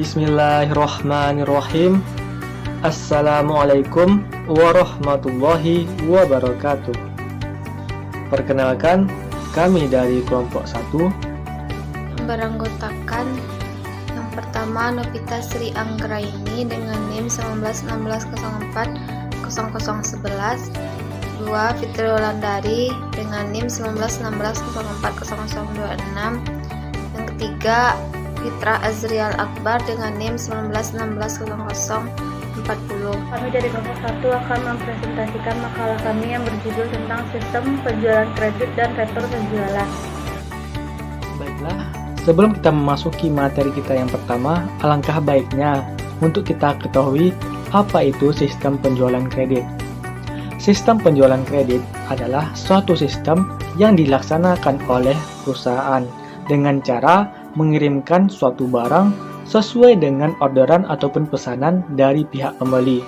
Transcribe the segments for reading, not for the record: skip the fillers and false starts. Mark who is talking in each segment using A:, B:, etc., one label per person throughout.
A: Bismillahirrahmanirrahim. Assalamualaikum warahmatullahi wabarakatuh. Perkenalkan, kami dari kelompok 1
B: beranggotakan yang pertama Novita Sri Anggraini dengan NIM 1916040011, 2 Fitri Wulandari dengan NIM 1916040026, yang ketiga Fitra Azrial Akbar dengan NIM 19160040.
C: Kami dari kelompok 1 akan mempresentasikan makalah kami yang berjudul tentang sistem penjualan kredit dan rekor penjualan.
A: Baiklah, sebelum kita memasuki materi kita yang pertama, alangkah baiknya untuk kita ketahui apa itu sistem penjualan kredit. Sistem penjualan kredit adalah suatu sistem yang dilaksanakan oleh perusahaan dengan cara mengirimkan suatu barang sesuai dengan orderan ataupun pesanan dari pihak pembeli.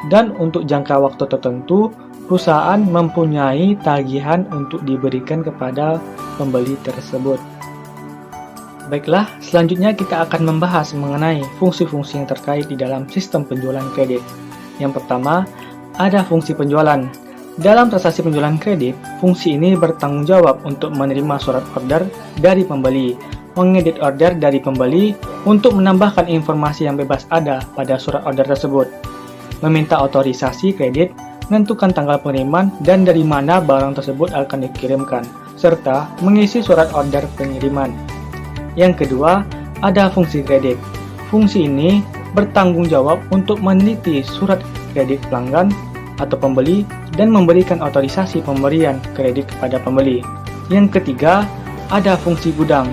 A: Dan untuk jangka waktu tertentu, perusahaan mempunyai tagihan untuk diberikan kepada pembeli tersebut. Baiklah, selanjutnya kita akan membahas mengenai fungsi-fungsi yang terkait di dalam sistem penjualan kredit. Yang pertama, ada fungsi penjualan. Dalam transaksi penjualan kredit, fungsi ini bertanggung jawab untuk menerima surat order dari pembeli, mengedit order dari pembeli untuk menambahkan informasi yang bebas ada pada surat order tersebut, meminta otorisasi kredit, menentukan tanggal pengiriman dan dari mana barang tersebut akan dikirimkan, serta mengisi surat order pengiriman. Yang kedua, ada fungsi kredit. Fungsi ini bertanggung jawab untuk meneliti surat kredit pelanggan atau pembeli dan memberikan otorisasi pemberian kredit kepada pembeli. Yang ketiga, ada fungsi gudang.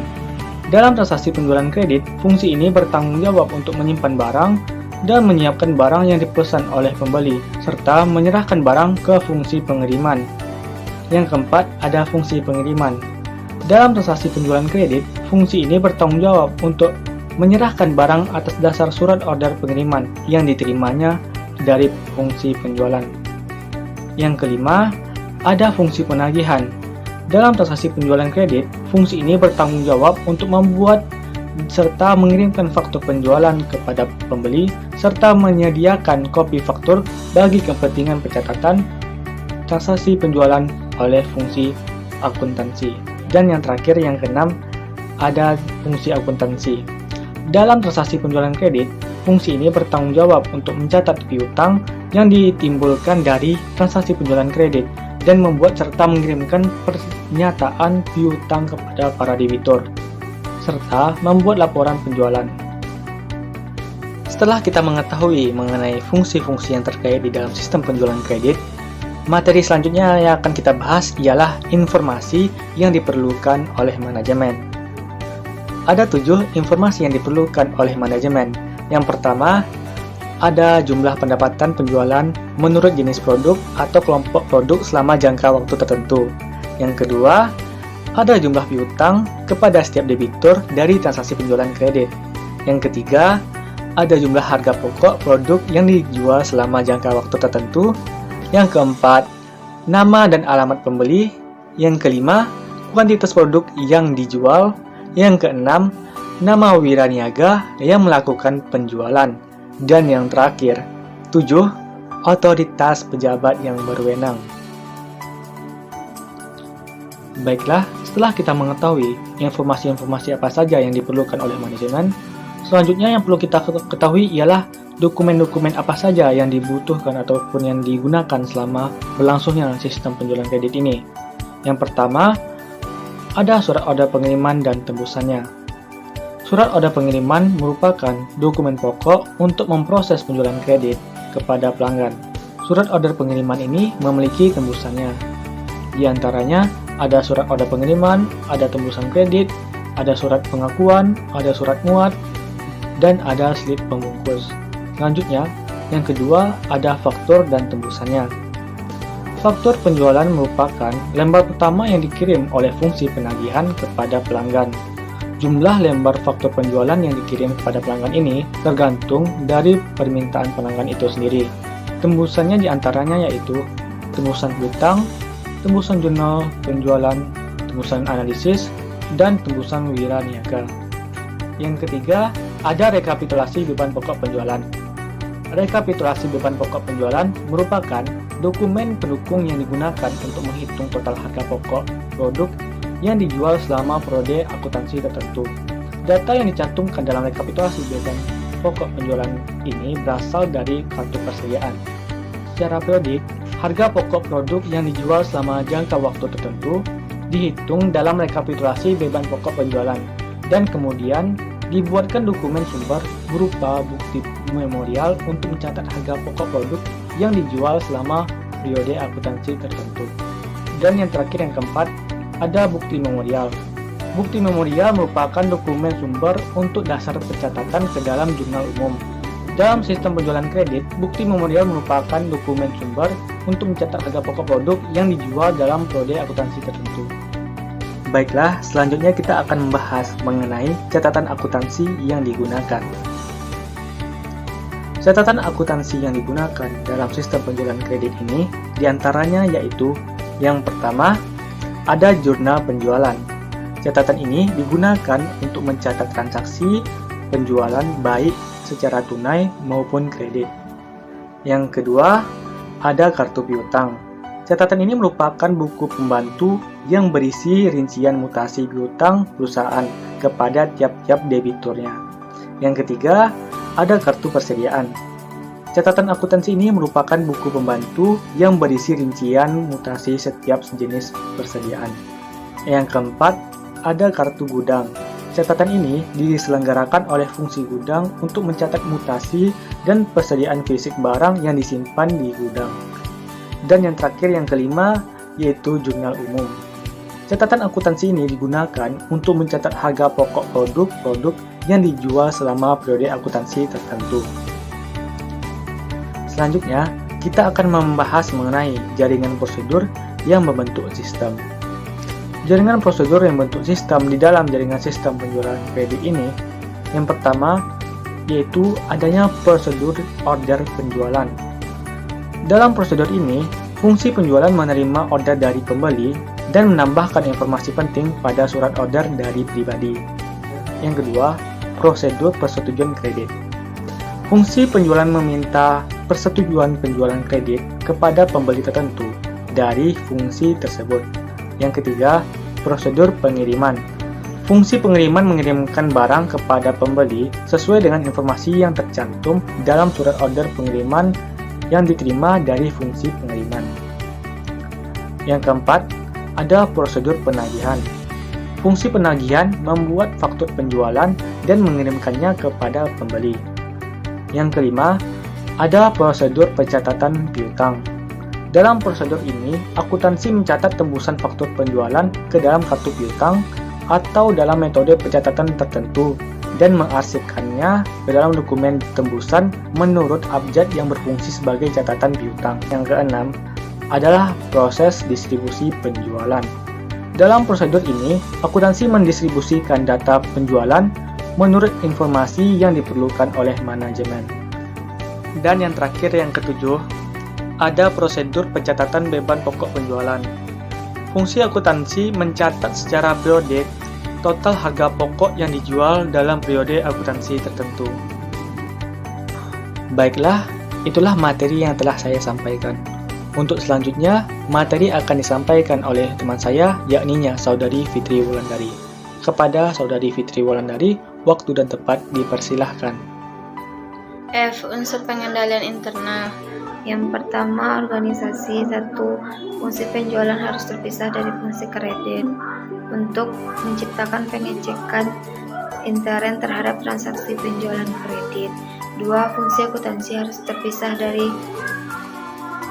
A: Dalam transaksi penjualan kredit, fungsi ini bertanggung jawab untuk menyimpan barang dan menyiapkan barang yang dipesan oleh pembeli, serta menyerahkan barang ke fungsi pengiriman. Yang keempat, ada fungsi pengiriman. Dalam transaksi penjualan kredit, fungsi ini bertanggung jawab untuk menyerahkan barang atas dasar surat order pengiriman yang diterimanya dari fungsi penjualan. Yang kelima, ada fungsi penagihan. Dalam transaksi penjualan kredit, fungsi ini bertanggung jawab untuk membuat serta mengirimkan faktur penjualan kepada pembeli, serta menyediakan kopi faktur bagi kepentingan pencatatan transaksi penjualan oleh fungsi akuntansi. Dan yang terakhir, yang keenam, ada fungsi akuntansi. Dalam transaksi penjualan kredit, fungsi ini bertanggung jawab untuk mencatat piutang yang ditimbulkan dari transaksi penjualan kredit dan membuat serta mengirimkan pernyataan piutang kepada para debitur, serta membuat laporan penjualan. Setelah kita mengetahui mengenai fungsi-fungsi yang terkait di dalam sistem penjualan kredit, materi selanjutnya yang akan kita bahas ialah informasi yang diperlukan oleh manajemen. Ada 7 informasi yang diperlukan oleh manajemen. Yang pertama, ada jumlah pendapatan penjualan menurut jenis produk atau kelompok produk selama jangka waktu tertentu. Yang kedua, ada jumlah piutang kepada setiap debitur dari transaksi penjualan kredit. Yang ketiga, ada jumlah harga pokok produk yang dijual selama jangka waktu tertentu. Yang keempat, nama dan alamat pembeli. Yang kelima, kuantitas produk yang dijual. Yang keenam, nama wiraniaga yang melakukan penjualan. Dan yang terakhir, 7, otoritas pejabat yang berwenang. Baiklah, setelah kita mengetahui informasi-informasi apa saja yang diperlukan oleh manajemen, selanjutnya yang perlu kita ketahui ialah dokumen-dokumen apa saja yang dibutuhkan ataupun yang digunakan selama berlangsungnya sistem penjualan kredit ini. Yang pertama, ada surat order pengiriman dan tembusannya. Surat order pengiriman merupakan dokumen pokok untuk memproses penjualan kredit kepada pelanggan. Surat order pengiriman ini memiliki tembusannya. Di antaranya ada surat order pengiriman, ada tembusan kredit, ada surat pengakuan, ada surat muat, dan ada slip pembungkus. Selanjutnya, yang kedua ada faktur dan tembusannya. Faktur penjualan merupakan lembar pertama yang dikirim oleh fungsi penagihan kepada pelanggan. Jumlah lembar faktur penjualan yang dikirim kepada pelanggan ini tergantung dari permintaan pelanggan itu sendiri. Tembusannya diantaranya yaitu tembusan piutang, tembusan jurnal penjualan, tembusan analisis, dan tembusan wiraniaga. Yang ketiga, ada rekapitulasi beban pokok penjualan. Rekapitulasi beban pokok penjualan merupakan dokumen pendukung yang digunakan untuk menghitung total harga pokok produk yang dijual selama periode akuntansi tertentu. Data yang dicantumkan dalam rekapitulasi beban pokok penjualan ini berasal dari kartu persediaan. Secara periodik, harga pokok produk yang dijual selama jangka waktu tertentu dihitung dalam rekapitulasi beban pokok penjualan dan kemudian dibuatkan dokumen sumber berupa bukti memorial untuk mencatat harga pokok produk yang dijual selama periode akuntansi tertentu. Dan yang terakhir, yang keempat, ada bukti memorial. Bukti memorial merupakan dokumen sumber untuk dasar pencatatan ke dalam jurnal umum. Dalam sistem penjualan kredit, bukti memorial merupakan dokumen sumber untuk mencatat harga pokok produk yang dijual dalam periode akuntansi tertentu. Baiklah, selanjutnya kita akan membahas mengenai catatan akuntansi yang digunakan. Catatan akuntansi yang digunakan dalam sistem penjualan kredit ini diantaranya yaitu yang pertama, ada jurnal penjualan. Catatan ini digunakan untuk mencatat transaksi penjualan baik secara tunai maupun kredit. Yang kedua, ada kartu piutang. Catatan ini merupakan buku pembantu yang berisi rincian mutasi piutang perusahaan kepada tiap-tiap debiturnya. Yang ketiga, ada kartu persediaan. Catatan akuntansi ini merupakan buku pembantu yang berisi rincian mutasi setiap jenis persediaan. Yang keempat, ada kartu gudang. Catatan ini diselenggarakan oleh fungsi gudang untuk mencatat mutasi dan persediaan fisik barang yang disimpan di gudang. Dan yang terakhir, yang kelima, yaitu jurnal umum. Catatan akuntansi ini digunakan untuk mencatat harga pokok produk-produk yang dijual selama periode akuntansi tertentu. Selanjutnya, kita akan membahas mengenai jaringan prosedur yang membentuk sistem. Jaringan prosedur yang membentuk sistem di dalam jaringan sistem penjualan kredit ini, yang pertama, yaitu adanya prosedur order penjualan. Dalam prosedur ini, fungsi penjualan menerima order dari pembeli dan menambahkan informasi penting pada surat order dari pribadi. Yang kedua, prosedur persetujuan kredit. Fungsi penjualan meminta persetujuan penjualan kredit kepada pembeli tertentu dari fungsi tersebut. Yang ketiga, prosedur pengiriman. Fungsi pengiriman mengirimkan barang kepada pembeli sesuai dengan informasi yang tercantum dalam surat order pengiriman yang diterima dari fungsi pengiriman. Yang keempat, ada prosedur penagihan. Fungsi penagihan membuat faktur penjualan dan mengirimkannya kepada pembeli. Yang kelima, ada prosedur pencatatan piutang. Dalam prosedur ini, akuntansi mencatat tembusan faktur penjualan ke dalam kartu piutang atau dalam metode pencatatan tertentu dan mengarsipkannya ke dalam dokumen tembusan menurut abjad yang berfungsi sebagai catatan piutang. Yang keenam adalah proses distribusi penjualan. Dalam prosedur ini, akuntansi mendistribusikan data penjualan menurut informasi yang diperlukan oleh manajemen. Dan yang terakhir, yang ketujuh, ada prosedur pencatatan beban pokok penjualan. Fungsi akuntansi mencatat secara periodik total harga pokok yang dijual dalam periode akuntansi tertentu. Baiklah, itulah materi yang telah saya sampaikan. Untuk selanjutnya, materi akan disampaikan oleh teman saya, yakninya Saudari Fitri Wulandari. Kepada Saudari Fitri Wulandari, waktu dan tempat dipersilahkan.
B: F. Unsur pengendalian internal. Yang pertama, organisasi. 1. Fungsi penjualan harus terpisah dari fungsi kredit untuk menciptakan pengecekan intern terhadap transaksi penjualan kredit. 2. Fungsi akuntansi harus terpisah dari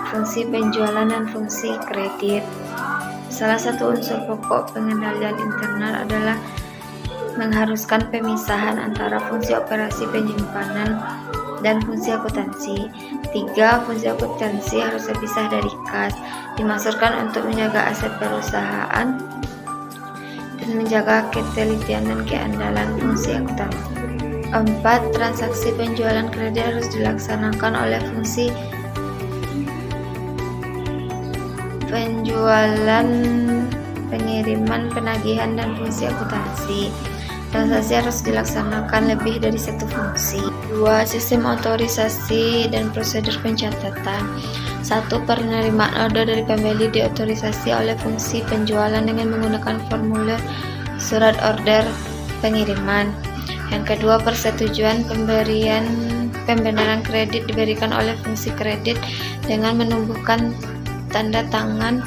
B: fungsi penjualan dan fungsi kredit. Salah satu unsur pokok pengendalian internal adalah mengharuskan pemisahan antara fungsi operasi penyimpanan dan fungsi akuntansi. 3. Fungsi akuntansi harus terpisah dari kas, dimaksudkan untuk menjaga aset perusahaan dan menjaga ketelitian dan keandalan fungsi akuntansi. 4. Transaksi penjualan kredit harus dilaksanakan oleh fungsi penjualan, pengiriman, penagihan, dan fungsi akuntansi. Transaksi harus dilaksanakan lebih dari satu fungsi. 2. Sistem otorisasi dan prosedur pencatatan. 1. Penerimaan order dari pembeli diotorisasi oleh fungsi penjualan dengan menggunakan formulir surat order pengiriman. Yang kedua, persetujuan pembenaran kredit diberikan oleh fungsi kredit dengan menumbuhkan tanda tangan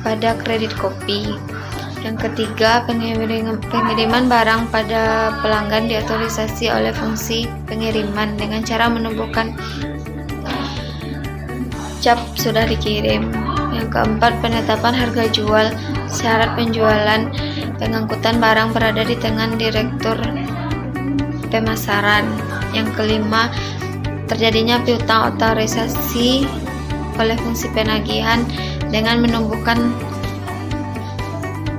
B: pada kredit kopi. Yang ketiga, pengiriman barang pada pelanggan diotorisasi oleh fungsi pengiriman dengan cara menumbuhkan cap sudah dikirim. Yang keempat, penetapan harga jual, syarat penjualan, pengangkutan barang berada di tangan direktur pemasaran. Yang kelima, terjadinya piutang otorisasi oleh fungsi penagihan dengan menumbuhkan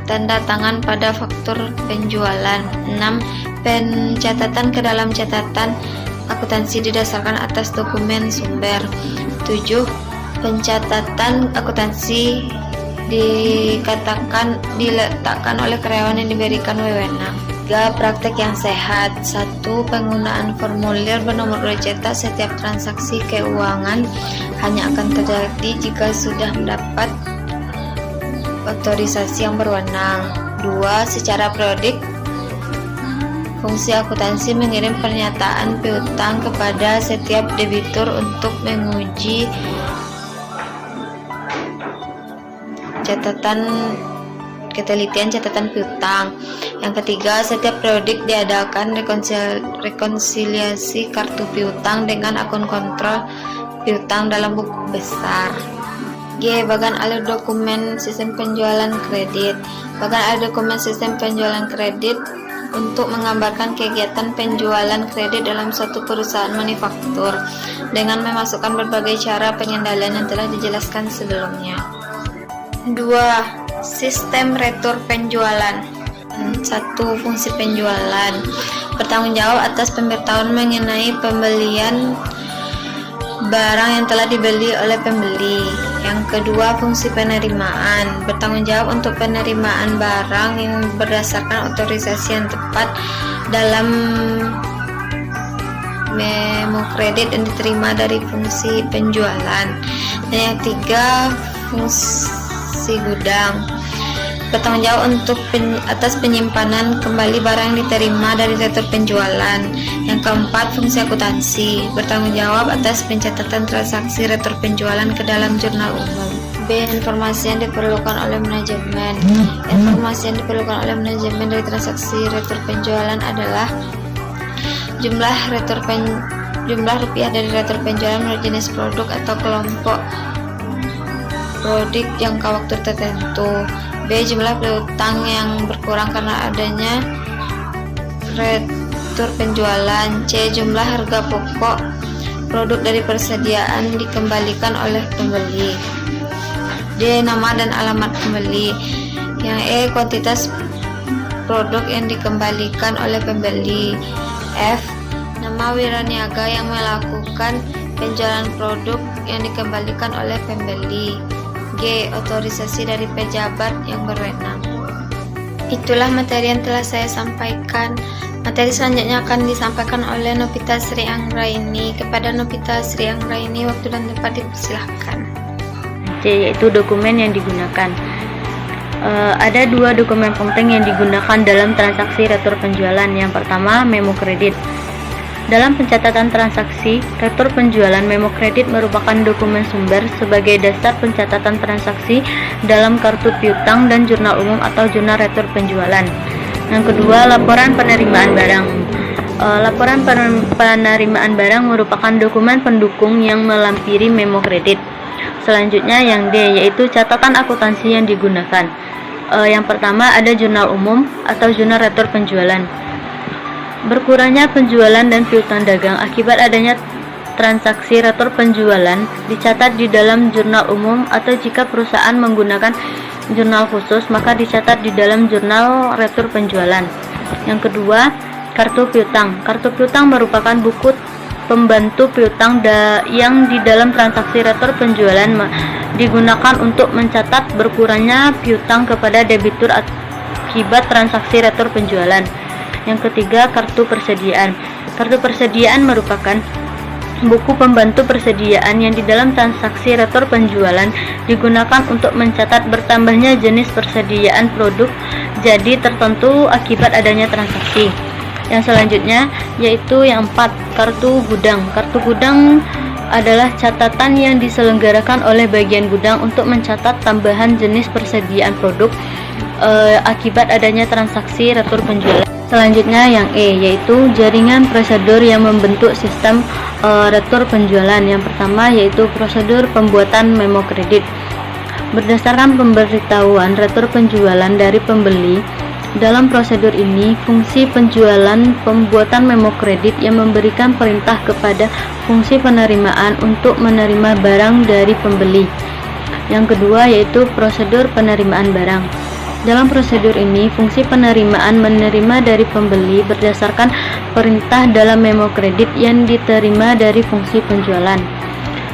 B: tanda tangan pada faktur penjualan. 6. Pencatatan ke dalam catatan akuntansi didasarkan atas dokumen sumber. 7. Pencatatan akuntansi diletakkan oleh karyawan yang diberikan wewenang. 3. Praktek yang sehat. 1. Penggunaan formulir bernomor urut cetak setiap transaksi keuangan hanya akan terjadi jika sudah mendapat otorisasi yang berwenang. 2. Secara periodik, fungsi akuntansi mengirim pernyataan piutang kepada setiap debitur untuk menguji ketelitian catatan piutang. Yang ketiga, setiap periodik diadakan rekonsiliasi kartu piutang dengan akun kontrol piutang dalam buku besar. G. Bagian alur dokumen sistem penjualan kredit. Bagian alur dokumen sistem penjualan kredit untuk menggambarkan kegiatan penjualan kredit dalam suatu perusahaan manufaktur dengan memasukkan berbagai cara pengendalian yang telah dijelaskan sebelumnya. 2. Sistem retur penjualan. 1. Fungsi penjualan, bertanggung jawab atas pemberitahuan mengenai pembelian barang yang telah dibeli oleh pembeli. Yang kedua, fungsi penerimaan, bertanggung jawab untuk penerimaan barang yang berdasarkan otorisasi yang tepat dalam memo kredit yang diterima dari fungsi penjualan. Dan yang tiga, fungsi gudang, bertanggung jawab untuk atas penyimpanan kembali barang yang diterima dari retur penjualan. Yang keempat, fungsi akuntansi, bertanggung jawab atas pencatatan transaksi retur penjualan ke dalam jurnal umum. B. Informasi yang diperlukan oleh manajemen. Informasi yang diperlukan oleh manajemen dari transaksi retur penjualan adalah jumlah rupiah dari retur penjualan menurut jenis produk atau kelompok produk jangka waktu tertentu. B. Jumlah piutang yang berkurang karena adanya retur penjualan. C. Jumlah harga pokok produk dari persediaan dikembalikan oleh pembeli. D. Nama dan alamat pembeli. Yang E. Kuantitas produk yang dikembalikan oleh pembeli. F. Nama wiraniaga yang melakukan penjualan produk yang dikembalikan oleh pembeli. G. Otorisasi dari pejabat yang berwenang. Itulah materi yang telah saya sampaikan. Materi selanjutnya akan disampaikan oleh Novita Sri Anggraini. Kepada Novita Sri Anggraini, waktu dan tempat dipersilahkan.
D: C. Yaitu dokumen yang digunakan. Ada dua dokumen penting yang digunakan dalam transaksi retur penjualan. Yang pertama, memo kredit. Dalam pencatatan transaksi, retur penjualan memo kredit merupakan dokumen sumber sebagai dasar pencatatan transaksi dalam kartu piutang dan jurnal umum atau jurnal retur penjualan. Yang kedua, laporan penerimaan barang. Laporan penerimaan barang merupakan dokumen pendukung yang melampiri memo kredit. Selanjutnya yang D, yaitu catatan akuntansi yang digunakan. Yang pertama ada jurnal umum atau jurnal retur penjualan. Berkurangnya penjualan dan piutang dagang akibat adanya transaksi retur penjualan dicatat di dalam jurnal umum, atau jika perusahaan menggunakan jurnal khusus maka dicatat di dalam jurnal retur penjualan. Yang kedua, kartu piutang. Kartu piutang merupakan buku pembantu piutang yang di dalam transaksi retur penjualan digunakan untuk mencatat berkurangnya piutang kepada debitur akibat transaksi retur penjualan. Yang ketiga, kartu persediaan. Kartu persediaan merupakan buku pembantu persediaan yang di dalam transaksi retur penjualan digunakan untuk mencatat bertambahnya jenis persediaan produk jadi tertentu akibat adanya transaksi. Yang selanjutnya yaitu yang 4, kartu gudang. Kartu gudang adalah catatan yang diselenggarakan oleh bagian gudang untuk mencatat tambahan jenis persediaan produk akibat adanya transaksi retur penjualan. Selanjutnya yang E, yaitu jaringan prosedur yang membentuk sistem retur penjualan. Yang pertama yaitu prosedur pembuatan memo kredit. Berdasarkan pemberitahuan retur penjualan dari pembeli, dalam prosedur ini, fungsi penjualan pembuatan memo kredit yang memberikan perintah kepada fungsi penerimaan untuk menerima barang dari pembeli. Yang kedua yaitu prosedur penerimaan barang. Dalam prosedur ini, fungsi penerimaan menerima dari pembeli berdasarkan perintah dalam memo kredit yang diterima dari fungsi penjualan.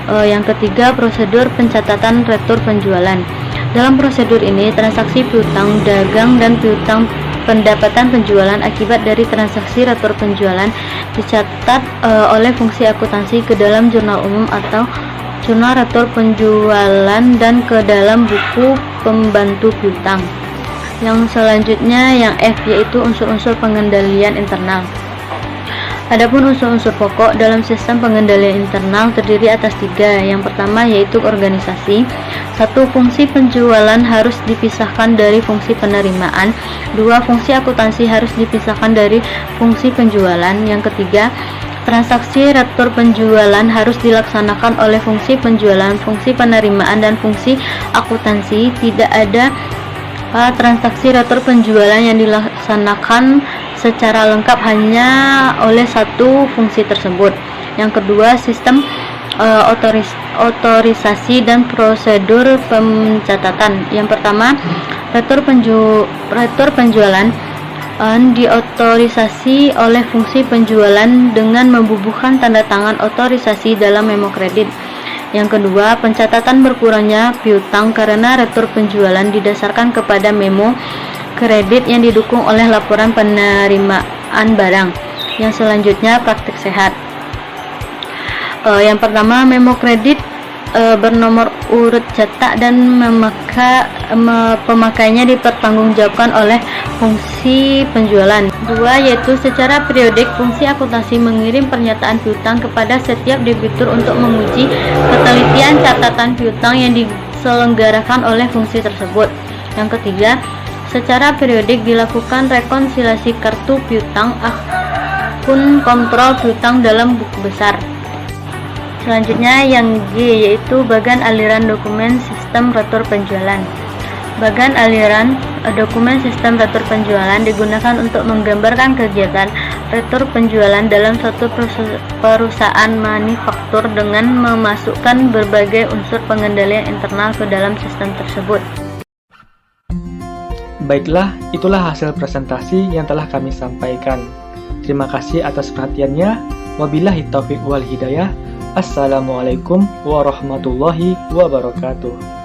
D: Yang ketiga, prosedur pencatatan retur penjualan. Dalam prosedur ini, transaksi piutang dagang dan piutang pendapatan penjualan akibat dari transaksi retur penjualan dicatat oleh fungsi akuntansi ke dalam jurnal umum atau jurnal retur penjualan dan ke dalam buku pembantu piutang. Yang selanjutnya yang F, yaitu unsur-unsur pengendalian internal. Adapun unsur-unsur pokok dalam sistem pengendalian internal terdiri atas 3. Yang pertama yaitu organisasi. 1. Fungsi penjualan harus dipisahkan dari fungsi penerimaan. 2. Fungsi akuntansi harus dipisahkan dari fungsi penjualan. Yang ketiga, transaksi retur penjualan harus dilaksanakan oleh fungsi penjualan, fungsi penerimaan, dan fungsi akuntansi. Tidak ada transaksi retur penjualan yang dilaksanakan secara lengkap hanya oleh satu fungsi tersebut. Yang kedua, sistem otorisasi dan prosedur pencatatan. Yang pertama, retur penjualan diotorisasi oleh fungsi penjualan dengan membubuhkan tanda tangan otorisasi dalam memo kredit. Yang kedua, pencatatan berkurangnya piutang karena retur penjualan didasarkan kepada memo kredit yang didukung oleh laporan penerimaan barang. Yang selanjutnya, praktik sehat. Yang pertama, memo kredit bernomor urut cetak dan pemakainya dipertanggungjawabkan oleh fungsi penjualan. 2. Yaitu secara periodik fungsi akuntansi mengirim pernyataan piutang kepada setiap debitur untuk menguji ketelitian catatan piutang yang diselenggarakan oleh fungsi tersebut. Yang ketiga, secara periodik dilakukan rekonsiliasi kartu piutang akun kontrol piutang dalam buku besar. Selanjutnya yang G, yaitu bagan aliran dokumen sistem retur penjualan. Bagan aliran dokumen sistem retur penjualan digunakan untuk menggambarkan kegiatan retur penjualan dalam suatu perusahaan manufaktur dengan memasukkan berbagai unsur pengendalian internal ke dalam sistem tersebut.
A: Baiklah, itulah hasil presentasi yang telah kami sampaikan. Terima kasih atas perhatiannya. Wabillahi taufiq wal hidayah. Assalamualaikum warahmatullahi wabarakatuh.